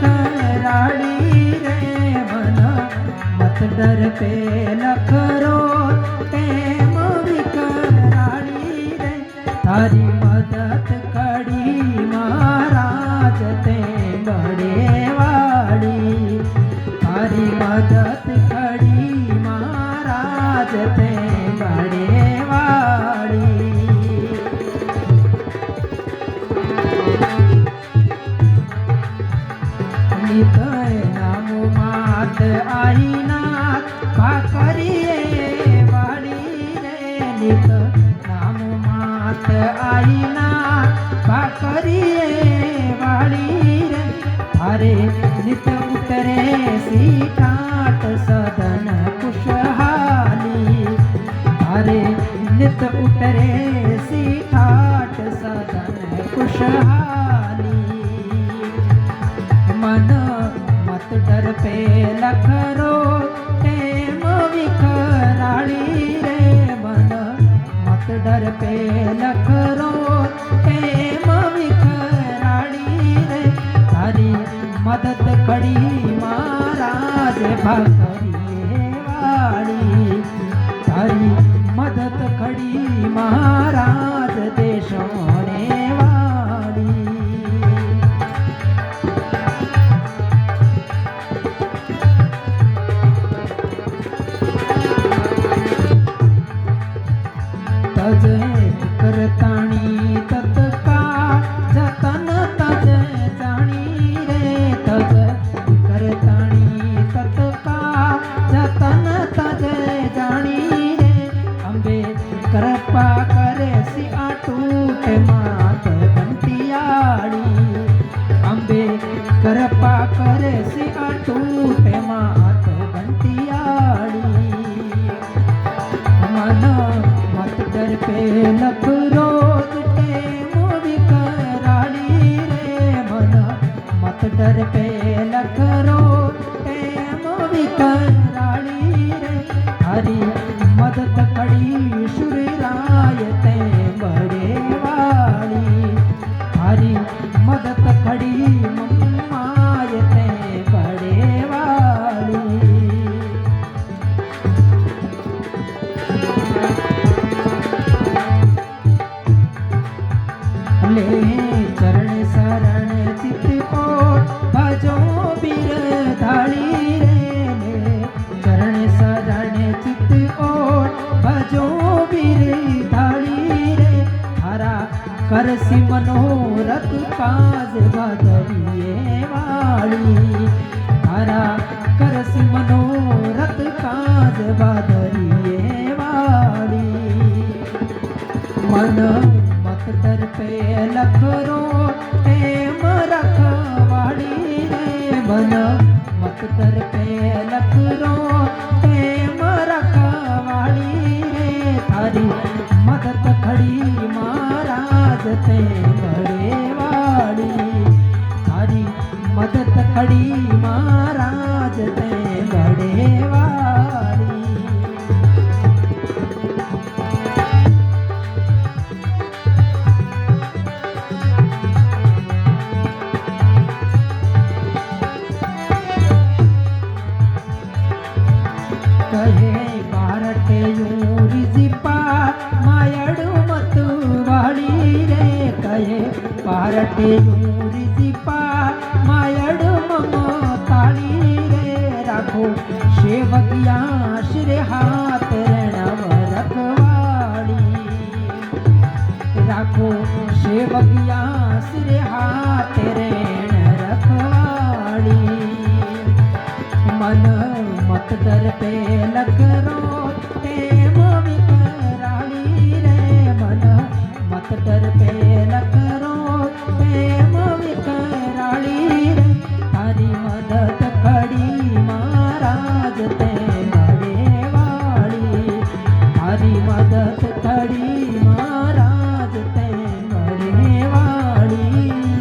विकराली रे मन मत डर पे लखरो टेम विकराली रे तारी मदद कड़ी महाराज ते बड़े वाली तारी मदद कड़ी महाराज ते बड़े वाली नित नाम मात आई नाथ भाकरिए वाली रे नित नाम मात आई नाथ भाकरिए वाली रे अरे नित उतरे सीठाट सदन खुशहाली अरे नित उतरे सीठाट सदन खुशहाली मन मत डर पे लखरो टेम विकराली रे मन मत डर पे लखरो टेम विकराली रे तारी मदद कड़ी महाराज भाकरिए वाली तारी मदद कड़ी महाराज देशोने वाली तज करताणी तत्का जतन तज जानी रे तज करताणी तत्का जतन तज जानी रे अंबे कृपा करे सी आटूट मात घंटियाड़ी अंबे कृपा करे सी आटूट मात घंटियाड़ी मन मत डर पे लखरो टेम विकराली रे मन मत डर पे लखरो टेम विकराली रे हरी मदद कड़ी श्री राय ते बड़े वाली हरी मदद कड़ी मम्माय ते बड़े वाली ले चरण शरण चित ओट भजो बिरधाड़ी रे ले चरण शरण चित ओट भजो बिरधाड़ी रे हरा करसी मनोरथ काज बदरिए वाली हरा करसी मनोरथ काज बदरिए वाली मन मत डर पे लखरो टेम रखवाड़ी रे मन मत डर पे लखरो टेम रखवाड़ी रे तारी मदद खड़ी महाराज ते बड़े वाली तारी मदद खड़ी महाराज ते बड़े वाली कहे बारटे यूरी जिपा मायड़ू मत वाली रे कहे बारटे यूरी जिपा मायड़ू ममो ताली रे राखो सेवकिया श्री हाथ रणव रखवाली राखो सेवकिया श्री हाथ रण रखवाली मन मत डर पे लखरो टेम विकराली रे मन मत डर पे लखरो टेम विकराली रे तारी मदद खड़ी महाराज ते